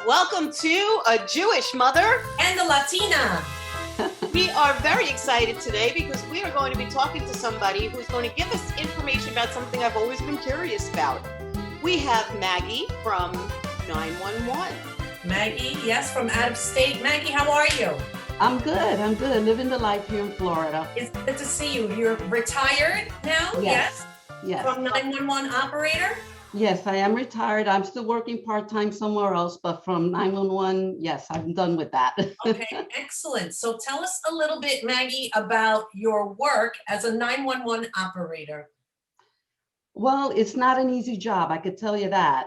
Welcome to A Jewish Mother and the Latina. We are very excited today because we are going to be talking to somebody who's going to give us information about something I've always been curious about. We have Maggie from 911. Maggie, yes, from out of state. Maggie, how are you? I'm good. Living the life here in Florida. It's good to see you. You're retired now? Yes. From 911 operator? Yes, I am retired. I'm still working part-time somewhere else, but from 911, yes, I'm done with that. Okay, excellent. So tell us a little bit, Maggie, about your work as a 911 operator. Well, it's not an easy job, I could tell you that.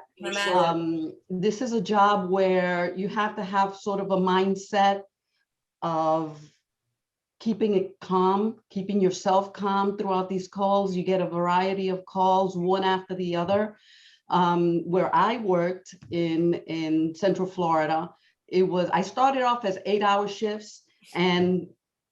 This is a job where you have to have sort of a mindset of keeping it calm, keeping yourself calm throughout these calls. You get a variety of calls, one after the other. Where I worked in Central Florida, I started off as 8-hour shifts, and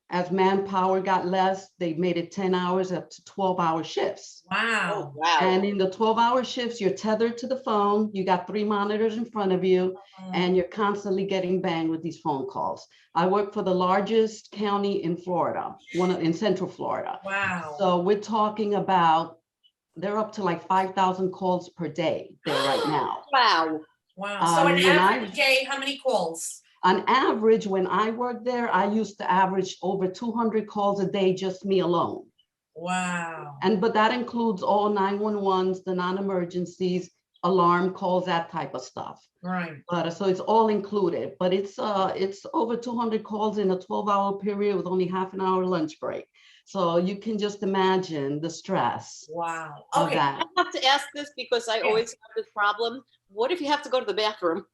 as manpower got less, they made it 10 hours up to 12-hour shifts. Wow. Oh, wow. And in the 12-hour shifts, you're tethered to the phone, you got 3 monitors in front of you, and you're constantly getting banged with these phone calls. I work for the largest county in Florida, in Central Florida. Wow. So we're talking about, they're up to like 5,000 calls per day there right now. Wow. Wow. So an average day, how many calls? On average, when I worked there, I used to average over 200 calls a day, just me alone. Wow. But that includes all 911s, the non-emergencies, alarm calls, that type of stuff. Right. But so it's all included, but it's over 200 calls in a 12-hour period with only half an hour lunch break. So you can just imagine the stress. Wow. Of Okay. that. I have to ask this because I always have this problem. What if you have to go to the bathroom?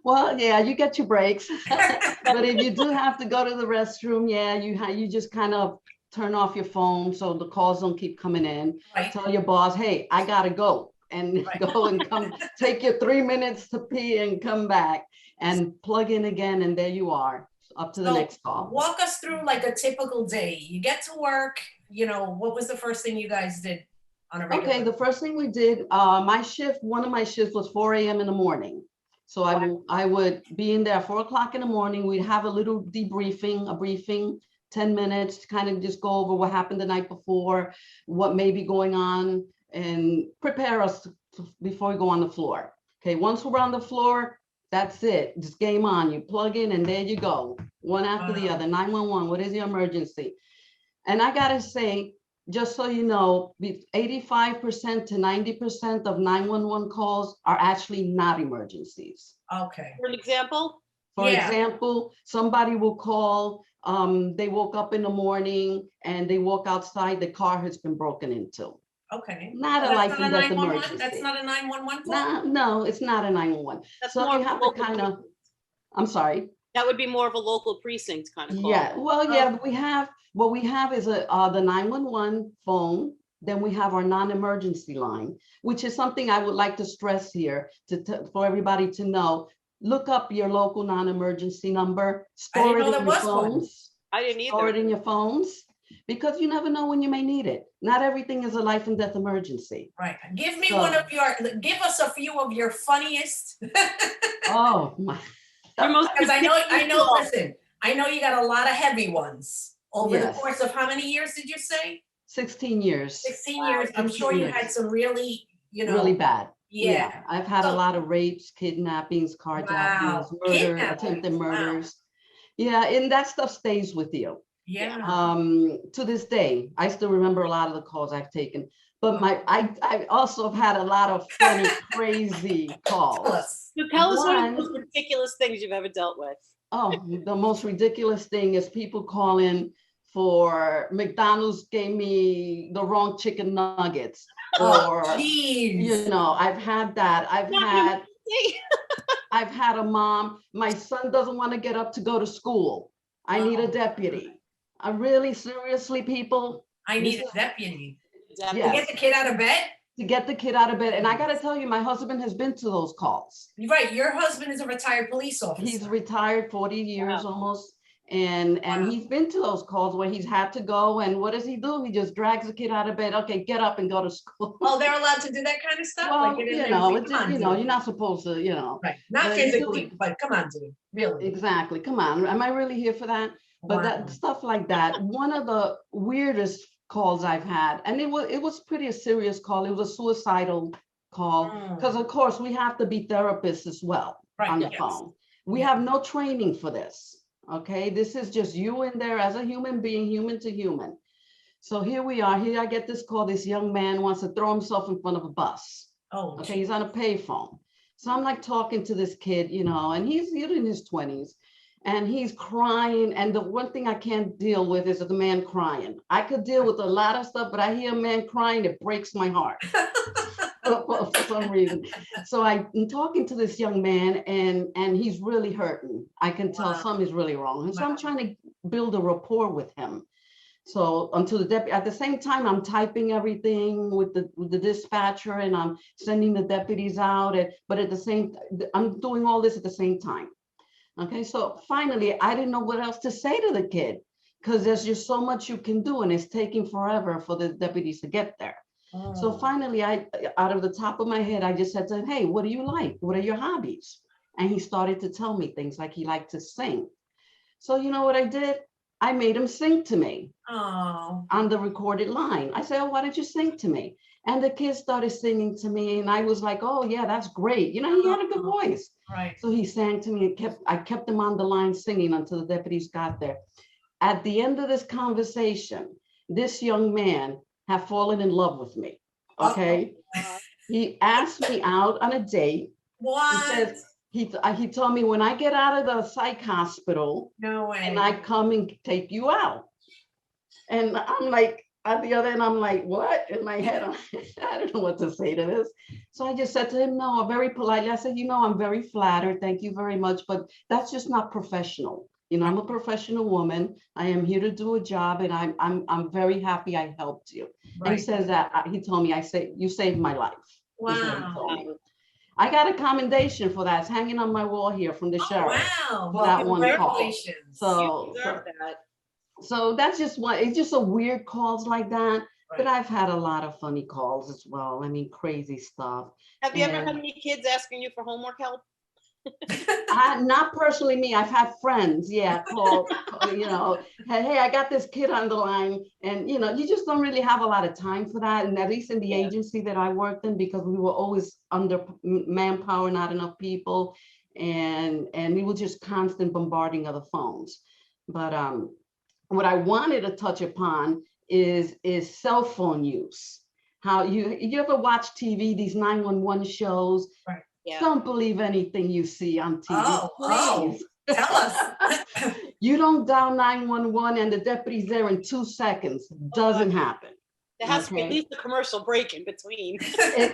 Well, yeah, you get your breaks. But if you do have to go to the restroom, yeah, you just kind of turn off your phone so the calls don't keep coming in. Right. Tell your boss, hey, I gotta go, and go and come take your 3 minutes to pee and come back and plug in again, and there you are, up to the next call. Walk us through like a typical day. You get to work, what was the first thing you guys did on a regular? Okay, the first thing we did, one of my shifts was 4 a.m. in the morning. So I would be in there 4 o'clock in the morning. We'd have a little debriefing, a briefing, 10 minutes to kind of just go over what happened the night before, what may be going on, and prepare us before we go on the floor. Okay, once we're on the floor, that's it. Just game on. You plug in and there you go. One after the other. 911, what is your emergency? And I gotta say, just so you know, 85% to 90% of 911 calls are actually not emergencies. Okay. For an example? For example, somebody will call, they woke up in the morning and they walk outside, the car has been broken into. Okay. Not a life and death emergency. That's not a 911 call? No, it's not a 911. So you have to kind of, I'm sorry. That would be more of a local precinct kind of call. Yeah, well, yeah, what we have is the 911 phone. Then we have our non-emergency line, which is something I would like to stress here for everybody to know. Look up your local non-emergency number, store it in your phones. I didn't either. Store it in your phones, because you never know when you may need it. Not everything is a life and death emergency. Right. Give us a few of your funniest. Oh my. Because I know you got a lot of heavy ones over the course of how many years did you say? 16 years. 16 years. I'm sure you had some really, really bad. Yeah. I've had a lot of rapes, kidnappings, carjackings, murders, attempted murders. Yeah, and that stuff stays with you. Yeah. To this day, I still remember a lot of the calls I've taken. But I also have had a lot of funny, crazy calls. So tell us one of the most ridiculous things you've ever dealt with. Oh, the most ridiculous thing is people calling for McDonald's gave me the wrong chicken nuggets. Or, I've had that. I've had a mom, my son doesn't want to get up to go to school. I need a deputy. I really, seriously, people. I need a deputy. Yes. To get the kid out of bed? To get the kid out of bed. And I got to tell you, my husband has been to those calls. Right. Your husband is a retired police officer. He's retired 40 years almost. And Wow. he's been to those calls where he's had to go, and what does he do? He just drags the kid out of bed. Okay, get up and go to school. Oh, they're allowed to do that kind of stuff? Well, Like, you know, come on, you're dude. not supposed to, Right, not but physically, but come on, dude, really. exactly. Come on, am I really here for that? But Wow. that stuff like that. One of the weirdest calls I've had, and it was pretty a serious call. It was a suicidal call because, of course, we have to be therapists as well on the Yes. phone. We have no training for this. Okay, this is just you in there as a human being, human to human. So here we are. Here I get this call. This young man wants to throw himself in front of a bus. Oh, okay, he's on a payphone. So I'm like talking to this kid, and he's in his 20s, and he's crying. And the one thing I can't deal with is the man crying. I could deal with a lot of stuff, but I hear a man crying, it breaks my heart. For some reason. So I'm talking to this young man, and he's really hurting. I can tell something is really wrong. And so I'm trying to build a rapport with him. So until the deputy, at the same time, I'm typing everything with the dispatcher, and I'm sending the deputies out. But at the same, I'm doing all this at the same time. Okay, so finally, I didn't know what else to say to the kid, because there's just so much you can do, and it's taking forever for the deputies to get there. So finally, out of the top of my head, I just said to him, hey, what do you like? What are your hobbies? And he started to tell me things like he liked to sing. So you know what I did? I made him sing to me on the recorded line. I said, oh, why don't you sing to me? And the kid started singing to me, and I was like, oh yeah, that's great. He had a good voice. Right. So he sang to me, and I kept him on the line singing until the deputies got there. At the end of this conversation, this young man had fallen in love with me. Okay. He asked me out on a date. What? He says, he told me, when I get out of the psych hospital, No way. and I come and take you out. And I'm like, at the other end, I'm like, what? In my head, I don't know what to say to this. So I just said to him, no, very politely. I said, I'm very flattered. Thank you very much. But that's just not professional. I'm a professional woman. I am here to do a job, and I'm very happy I helped you. Right. And he says that, he told me, you saved my life. Wow. I got a commendation for that. It's hanging on my wall here from the sheriff. Wow. For that one call. That. So that's just one. It's just a weird calls like that. Right. But I've had a lot of funny calls as well. I mean, crazy stuff. Have you ever had any kids asking you for homework help? Not personally me. I've had friends, call, hey, I got this kid on the line, and you just don't really have a lot of time for that. And at least in the agency that I worked in, because we were always under manpower, not enough people, and we were just constant bombarding of the phones. But what I wanted to touch upon is cell phone use. How you ever watch TV, these 911 shows? Right. Yeah. Don't believe anything you see on TV. Oh, tell us. You don't dial 911 and the deputy's there in 2 seconds. Doesn't happen. There has to be at least a commercial break in between.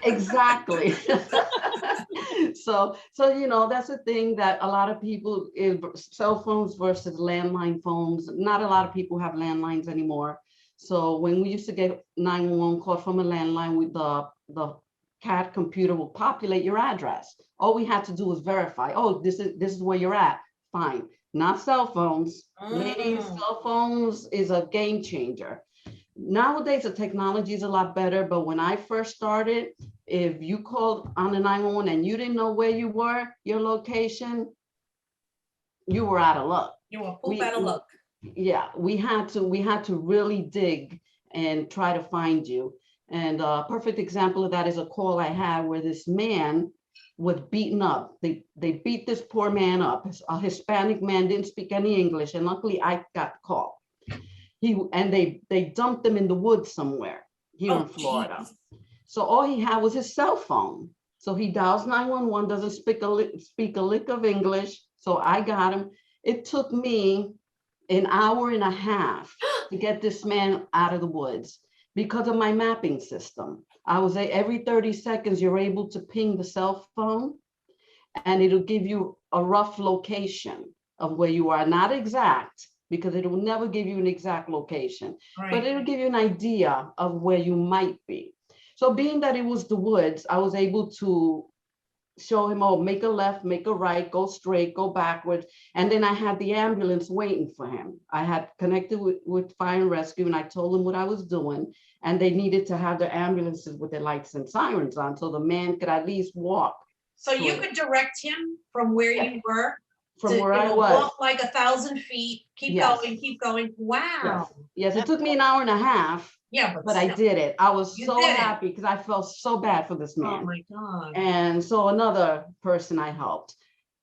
Exactly. So that's the thing that a lot of people, cell phones versus landline phones. Not a lot of people have landlines anymore. So when we used to get 911 call from a landline, with the CAD computer will populate your address. All we had to do was verify, this is where you're at. Fine. Not cell phones. Ladies, cell phones is a game changer. Nowadays, the technology is a lot better, but when I first started, if you called on the 911 and you didn't know where you were, your location, you were out of luck. You were out of luck. Yeah, we had to really dig and try to find you. And a perfect example of that is a call I had where this man was beaten up. They beat this poor man up. A Hispanic man, didn't speak any English, and luckily I got the call. They dumped him in the woods somewhere here in Florida. Geez. So all he had was his cell phone. So he dials 911, doesn't speak a lick of English. So I got him. It took me an hour and a half to get this man out of the woods because of my mapping system. I was every 30 seconds, you're able to ping the cell phone and it'll give you a rough location of where you are. Not exact, because it will never give you an exact location, but it'll give you an idea of where you might be. So being that it was the woods, I was able to show him, oh, make a left, make a right, go straight, go backwards. And then I had the ambulance waiting for him. I had connected with fire and rescue, and I told them what I was doing. And they needed to have their ambulances with their lights and sirens on so the man could at least walk. So you could direct him from where you were From to, where I was. walk like 1,000 feet, keep Yes. going, keep going. Wow. Yes, it took me an hour and a half, Yeah, but I did it. I was You so did it. happy because I felt so bad for this Oh man. my God. And so another person I helped.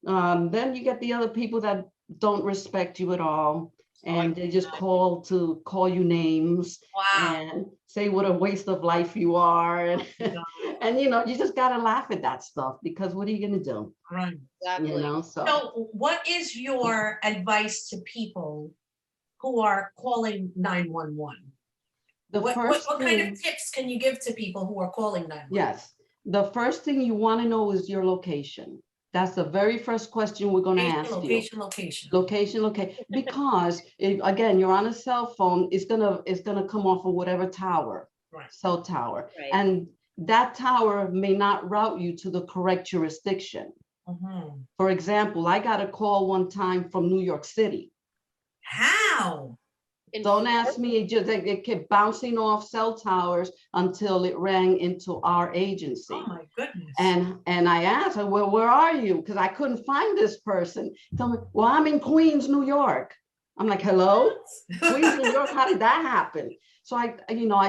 Then you get the other people that don't respect you at all. And they just call you names Wow. and say what a waste of life you are. And, and you know, you just gotta laugh at that stuff because what are you gonna do? Right. Exactly. You know, So what is your advice to people who are calling 911? What kind of tips can you give to people who are calling 911? Yes. The first thing you want to know is your location. That's the very first question we're going to ask you. Location. Because again, you're on a cell phone. It's gonna come off of whatever tower, cell tower, and that tower may not route you to the correct jurisdiction. For example, I got a call one time from New York City. How? Don't ask me. It kept bouncing off cell towers until it rang into our agency. Oh my goodness. And I asked her, well, where are you? Because I couldn't find this person. Tell me, well, I'm in Queens, New York. I'm like, hello? Queens, New York, how did that happen? So I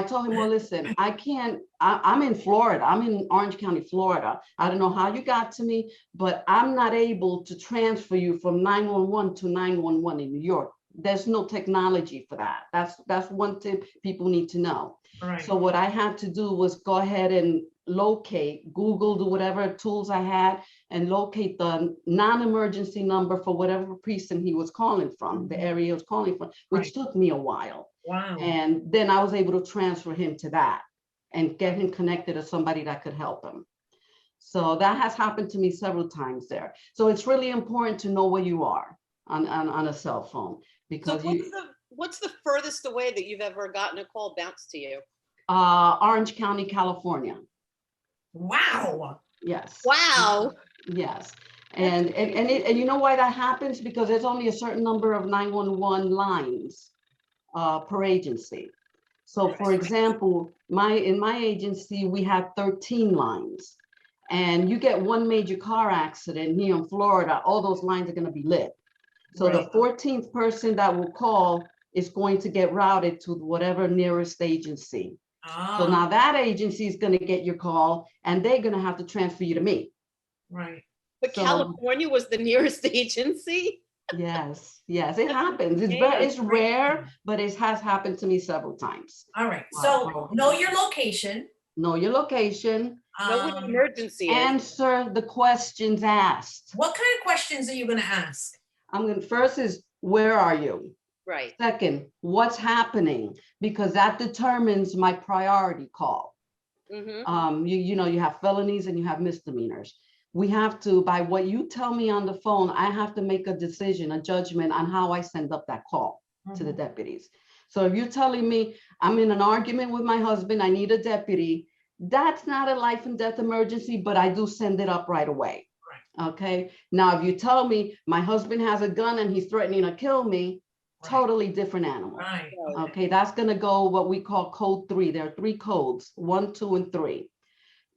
told him, well, listen, I'm in Florida. I'm in Orange County, Florida. I don't know how you got to me, but I'm not able to transfer you from 911 to 911 in New York. There's no technology for that. That's one tip people need to know. Right. So what I had to do was go ahead and Google, do whatever tools I had and locate the non-emergency number for whatever precinct he was calling from, the area he was calling from, which took me a while. Wow. And then I was able to transfer him to that and get him connected to somebody that could help him. So that has happened to me several times there. So it's really important to know where you are on a cell phone. Because so what's the furthest away that you've ever gotten a call bounced to you? Orange County, California. Wow. Yes. Wow. Yes. And you know why that happens? Because there's only a certain number of 911 lines per agency. So for example, in my agency, we have 13 lines. And you get one major car accident here in Florida, all those lines are going to be lit. So the 14th person that will call is going to get routed to whatever nearest agency. So now that agency is going to get your call and they're going to have to transfer you to me. Right. But California was the nearest agency? Yes, it happens. It's rare, but it has happened to me several times. All right. So know your location. Know your location. Know what an emergency is. Answer the questions asked. What kind of questions are you going to ask? First is, where are you? Right. Second, what's happening? Because that determines my priority call. Mm-hmm. You have felonies and you have misdemeanors. We have to, by what you tell me on the phone, I have to make a decision, a judgment on how I send up that call to the deputies. So if you're telling me I'm in an argument with my husband, I need a deputy, that's not a life and death emergency, but I do send it up right away. Okay. Now, if you tell me my husband has a gun and he's threatening to kill me, totally different animal. Right. Okay. That's going to go what we call code 3. There are 3 codes, 1, 2, and 3.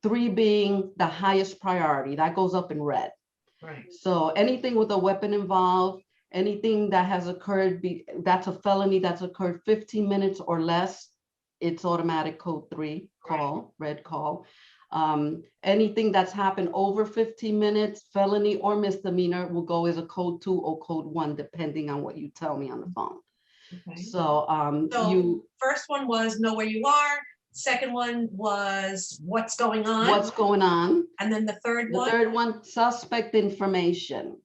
3 being the highest priority. That goes up in red. Right. So anything with a weapon involved, anything that has occurred, that's a felony that's occurred 15 minutes or less, it's automatic code 3 call, red call. Anything that's happened over 15 minutes, felony or misdemeanor, will go as a code 2 or code 1, depending on what you tell me on the phone. Okay. So first one was know where you are. Second one was what's going on. What's going on. And then the third one? The third one, suspect information.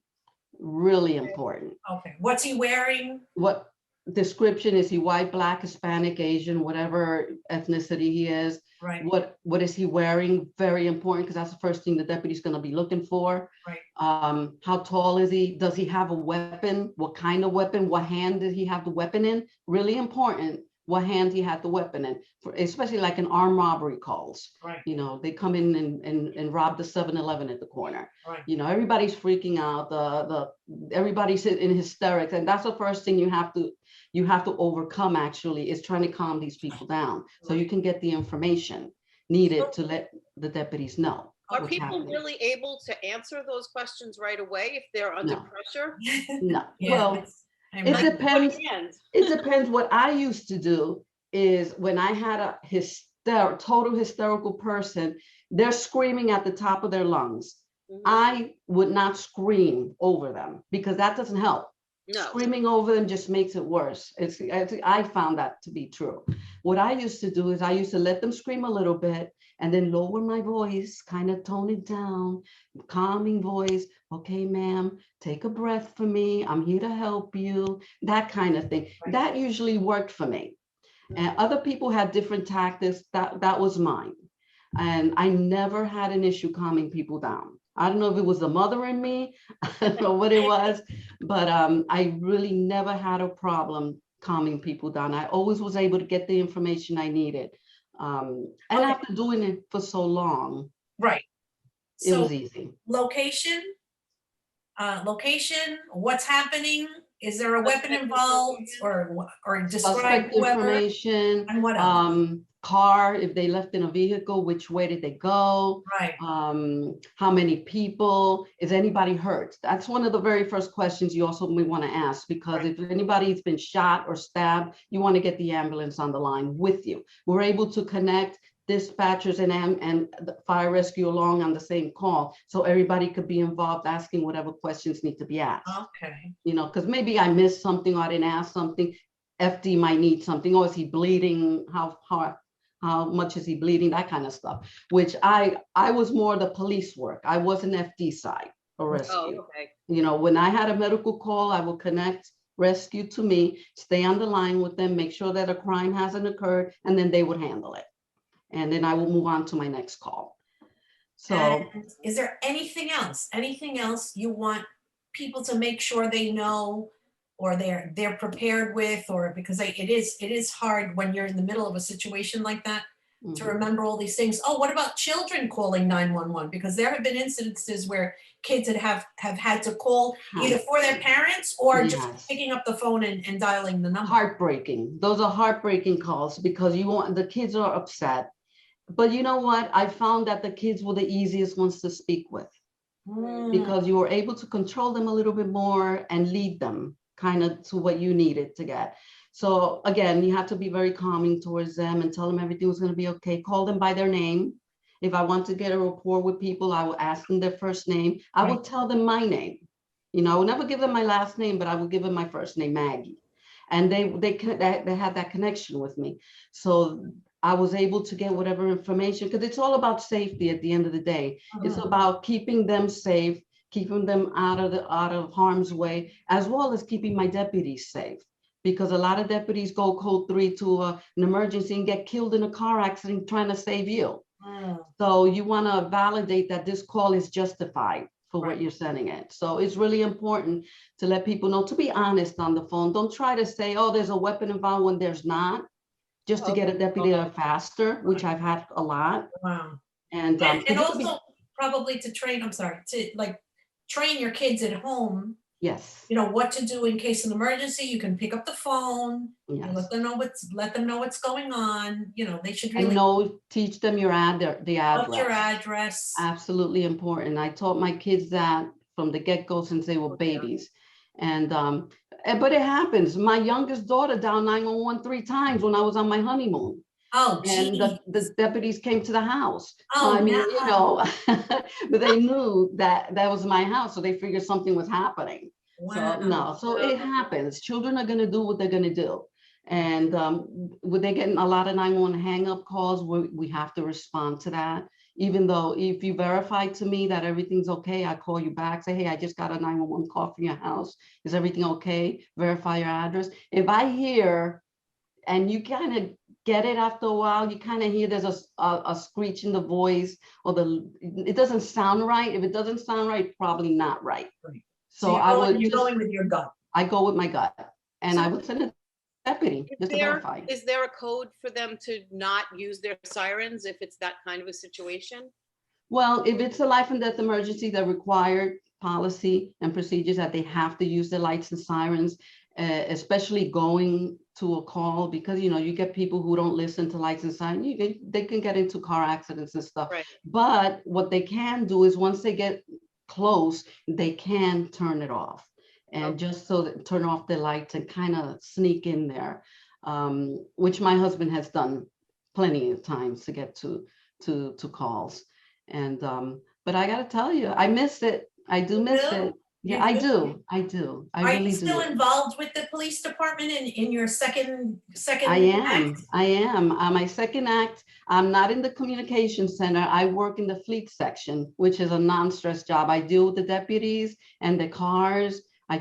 Really important. Okay. What's he wearing? What description is he? White, black, Hispanic, Asian, whatever ethnicity he is. Right. What is he wearing? Very important, because that's the first thing the deputy's going to be looking for. Right. How tall is he? Does he have a weapon? What kind of weapon? What hand did he have the weapon in? Really important. what hand he had the weapon in, especially like in armed robbery calls. Right. You know, they come in and rob the 7-Eleven at the corner. Right. You know, everybody's freaking out. Everybody's in hysterics, and that's the first thing you have to overcome. Actually, is trying to calm these people down so you can get the information needed to let the deputies know. Are what's people happening. really able to answer those questions right away if they're under No. pressure? No. Yeah, Well, I it imagine. depends. Hand. It depends. What I used to do is when I had a total hysterical person, they're screaming at the top of their lungs. Mhm. I would not scream over them because that doesn't help. No. Screaming over them just makes it worse. I found that to be true. What I used to do is I used to let them scream a little bit and then lower my voice, kind of tone it down, calming voice. Okay, ma'am, take a breath for me. I'm here to help you. That kind of thing. Right. That usually worked for me. And other people had different tactics. That was mine. And I never had an issue calming people down. I don't know if it was the mother in me, I don't know what it was, but I really never had a problem calming people down. I always was able to get the information I needed. And Okay. after doing it for so long, Right. it was So easy. location, what's happening? Is there a weapon involved or describe Suspect whoever information, and what else? car, if they left in a vehicle, which way did they go? Right. How many people? Is anybody hurt? That's one of the very first questions you also may want to ask, because Right. if anybody's been shot or stabbed, you want to get the ambulance on the line with you. We're able to connect dispatchers and the fire rescue along on the same call, so everybody could be involved asking whatever questions need to be asked. Okay. You know, because maybe I missed something or I didn't ask something. FD might need something, or is he bleeding? How much is he bleeding? That kind of stuff, which I was more the police work. I wasn't FD side or rescue. Oh, okay. You know, when I had a medical call, I will connect rescue to me, stay on the line with them, make sure that a crime hasn't occurred, and then they would handle it. And then I will move on to my next call. So, And is there anything else? Anything else you want people to make sure they know, or they're prepared with, or because it is hard when you're in the middle of a situation like that to remember all these things. Oh, what about children calling 911? Because there have been incidences where kids have had to call either for their parents or Yes. just picking up the phone and dialing the number. Heartbreaking. Those are heartbreaking calls because the kids are upset. But you know what? I found that the kids were the easiest ones to speak with because you were able to control them a little bit more and lead them kind of to what you needed to get. So again, you have to be very calming towards them and tell them everything was going to be okay. Call them by their name. If I want to get a rapport with people, I will ask them their first name. I will tell them my name. You know, I will never give them my last name, but I will give them my first name, Maggie. And they had that connection with me. So I was able to get whatever information, because it's all about safety at the end of the day. It's about keeping them safe, keeping them out of harm's way, as well as keeping my deputies safe. Because a lot of deputies go code 3 to an emergency and get killed in a car accident trying to save you. So you want to validate that this call is justified for what you're sending it. So it's really important to let people know, to be honest on the phone. Don't try to say, oh, there's a weapon involved when there's not, just to get a deputy there faster, which I've had a lot. Wow. And also probably to train, to train your kids at home. Yes. You know what to do in case of an emergency. You can pick up the phone. Yes. You let them know what's going on. You know, they should really teach them the address. What's your address? Absolutely important. I taught my kids that from the get-go since they were babies. And but it happens. My youngest daughter dialed 911 3 times when I was on my honeymoon. Oh, and the deputies came to the house. Oh, I mean, you know, but they knew that was my house, so they figured something was happening. Wow. So it happens. Children are going to do what they're going to do. And when they're getting a lot of 911 hang-up calls, we have to respond to that. Even though if you verify to me that everything's okay, I call you back, say, hey, I just got a 911 call from your house. Is everything okay? Verify your address. If I hear, and you kind of get it after a while, you kind of hear there's a screech in the voice, or it doesn't sound right. If it doesn't sound right, probably not right. Right. So you're going with your gut. I go with my gut, and I would send a deputy, just to verify. Is there a code for them to not use their sirens if it's that kind of a situation? Well, if it's a life and death emergency, the required policy and procedures that they have to use the lights and sirens, especially going to a call, because you get people who don't listen to lights and sirens. They can get into car accidents and stuff. Right. But what they can do is once they get close, they can turn it off, and just so that turn off the lights and kind of sneak in there, which my husband has done plenty of times to get to calls. And but I gotta tell you, I miss it. I do miss it. Yeah, I do. I do. I Are really you still do. involved with the police department in your second I am. act? I am. My second act, I'm not in the communication center. I work in the fleet section, which is a non-stress job. I deal with the deputies and the cars. I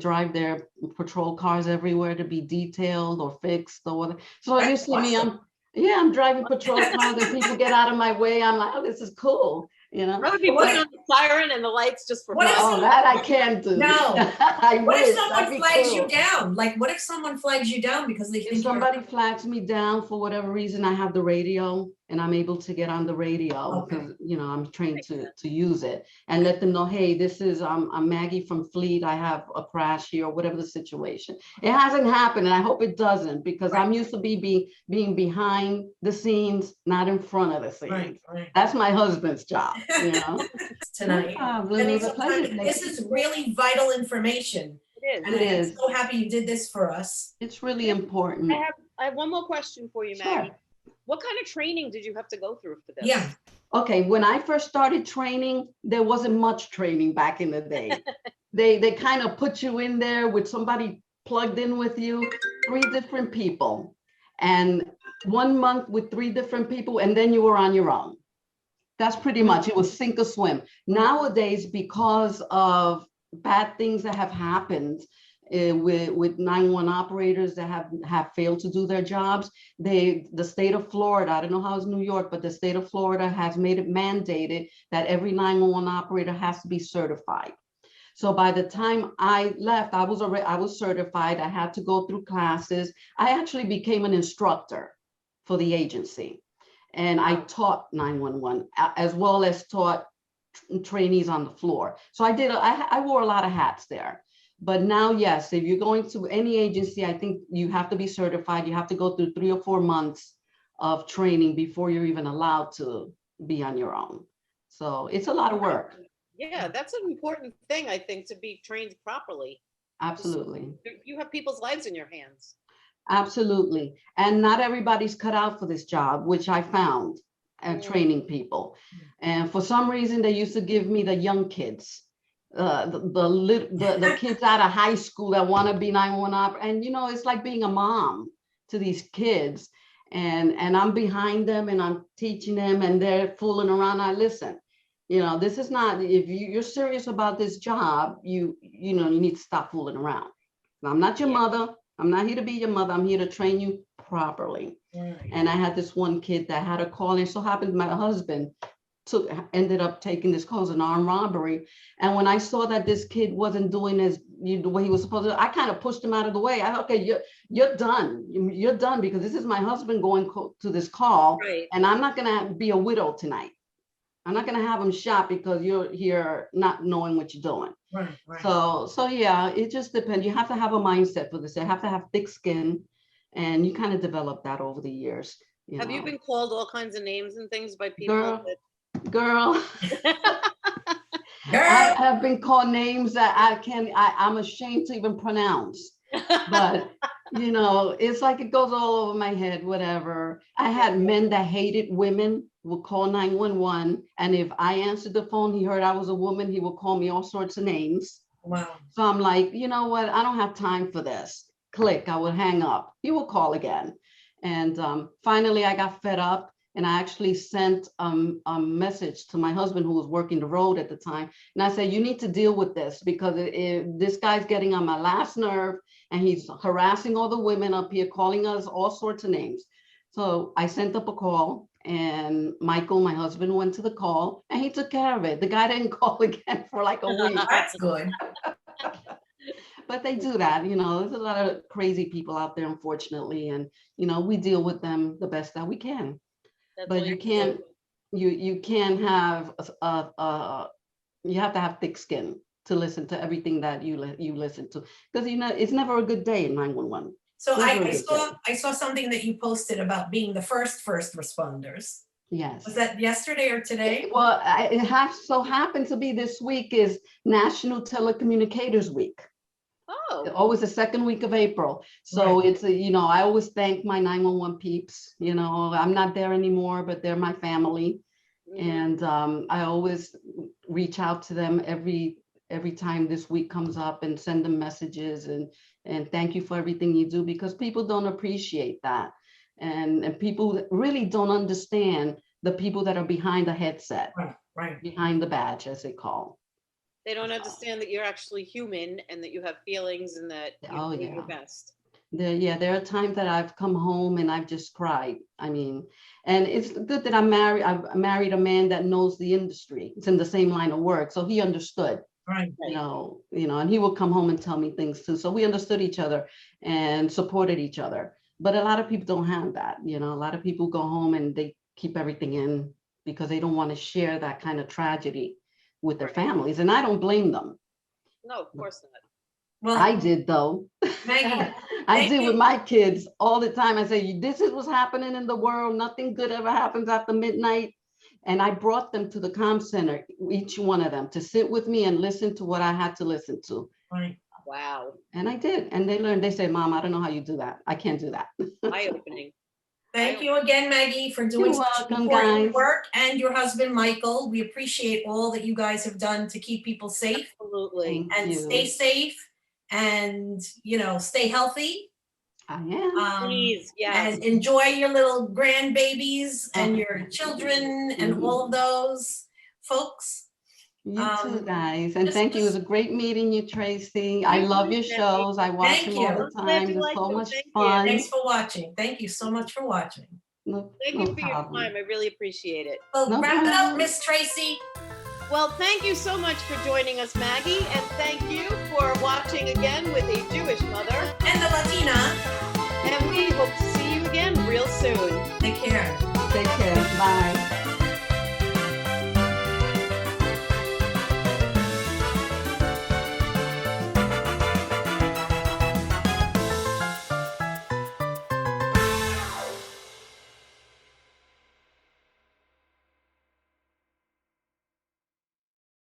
drive their patrol cars everywhere to be detailed or fixed or whatever. So That's you see me, awesome. I'm driving patrol cars and people get out of my way. I'm like, oh, this is cool, I would be putting on the siren and the lights just for What fun. if Oh, that I can't do. No. I What if wish. someone That'd be flags you cool. down? Like, what if someone flags you down because they If think you're somebody flags me down for whatever reason, I have the radio and I'm able to get on the radio Okay. because I'm trained to use it and let them know, hey, this is I'm Maggie from Fleet. I have a crash here or whatever the situation. It hasn't happened and I hope it doesn't, because Right. I'm used to being behind the scenes, not in front of the scenes. right. That's my husband's job, Tonight. No problem. And It was a pleasure. this is really vital information. It And is. It I'm is. so happy you did this for us. It's really important. I have one more question for you, Sure. Maggie. What kind of training did you have to go through for this? Yeah. Okay, when I first started training, there wasn't much training back in the day. They kind of put you in there with somebody plugged in with you, 3 different people, and 1 month with 3 different people, and then you were on your own. That's pretty much, it was sink or swim. Nowadays, because of bad things that have happened with 911 operators that have failed to do their jobs, the state of Florida, I don't know how it's New York, but the state of Florida has made it mandated that every 911 operator has to be certified. So by the time I left, I was certified. I had to go through classes. I actually became an instructor for the agency. And I taught 911 as well as taught trainees on the floor. So I wore a lot of hats there. But now, yes, if you're going to any agency, I think you have to be certified. You have to go through 3 or 4 months of training before you're even allowed to be on your own. So it's a lot of work. Yeah, that's an important thing, I think, to be trained properly. Absolutely. You have people's lives in your hands. Absolutely. And not everybody's cut out for this job, which I found training people. And for some reason, they used to give me the young kids, the kids out of high school that want to be 911 operator. And, it's like being a mom to these kids. And I'm behind them and I'm teaching them and they're fooling around. I listen. This is not, if you're serious about this job, you need to stop fooling around. I'm not your mother. I'm not here to be your mother. I'm here to train you properly. Right. And I had this one kid that had a call, and it so happened my husband ended up taking this call as an armed robbery. And when I saw that this kid wasn't doing the way he was supposed to, I kind of pushed him out of the way. Okay, you're done. You're done because this is my husband going to this call, right. And I'm not gonna be a widow tonight. I'm not going to have them shot because you're here not knowing what you're doing. Right. So yeah, it just depends. You have to have a mindset for this. You have to have thick skin, and you kind of develop that over the years. Have you been called all kinds of names and things by people? Girl. I have been called names that I'm ashamed to even pronounce. But it's like it goes all over my head, whatever. I had men that hated women would call 911, and if I answered the phone, he heard I was a woman, he would call me all sorts of names. Wow. So I'm like, you know what? I don't have time for this. Click, I would hang up. He will call again. And finally, I got fed up, and I actually sent a message to my husband who was working the road at the time. And I said, you need to deal with this because this guy's getting on my last nerve, and he's harassing all the women up here, calling us all sorts of names. So I sent up a call, and Michael, my husband, went to the call, and he took care of it. The guy didn't call again for like a week. That's good. but they do that. There's a lot of crazy people out there, unfortunately, and we deal with them the best that we can. That's But all you you can't, you can't have you have to have thick skin to listen to everything that you listen to, because it's never a good day in 911. So Never a I good saw day. I saw something that you posted about being the first responders. Yes. Was that yesterday or today? Well, it has so happened to be this week is National Telecommunicators Week. Oh, Always the second week of April. So Right. it's, I always thank my 911 peeps. I'm not there anymore, but they're my family. mhm. And I always reach out to them every time this week comes up and send them messages and thank you for everything you do, because people don't appreciate that. And people really don't understand the people that are behind the headset, Right. behind the badge, as they call. They don't understand that you're actually human and that you have feelings and that you're Oh, doing your yeah. best. There are times that I've come home and I've just cried. I mean, and it's good that I'm married. I've married a man that knows the industry. It's in the same line of work, so he understood. Right. And he would come home and tell me things too. So we understood each other and supported each other. But a lot of people don't have that. A lot of people go home and they keep everything in because they don't want to share that kind of tragedy with their families. And I don't blame them. No, of course not. Well, I did, though. Maggie, I thank did you. with my kids all the time. I say, this is what's happening in the world. Nothing good ever happens after midnight. And I brought them to the comm center, each one of them, to sit with me and listen to what I had to listen to. Right. Wow. And I did. And they learned. They say, Mom, I don't know how you do that. I can't do that. Eye-opening. Thank you again, Maggie, for doing You're such welcome, important guys. work, and your husband, Michael. We appreciate all that you guys have done to keep people safe Absolutely. Thank and you. stay safe and, stay healthy. I am. Please, yes. And enjoy your little grandbabies and Oh, your children and all of those folks. You too, Um, guys. And just- thank you. It was just- a great meeting you, Tracy. I You love too, your Maggie. shows. I watch Thank them all you. the I'm glad time. you It's like so them. much Thank you. fun. Thanks for watching. Thank you so much for watching. No, Thank no you for your problem. time. I really appreciate it. Well, No wrap it up, problem. Miss Tracy. Well, thank you so much for joining us, Maggie, and thank you for watching again with a Jewish mother. And the Latina. And we hope to see you again real soon.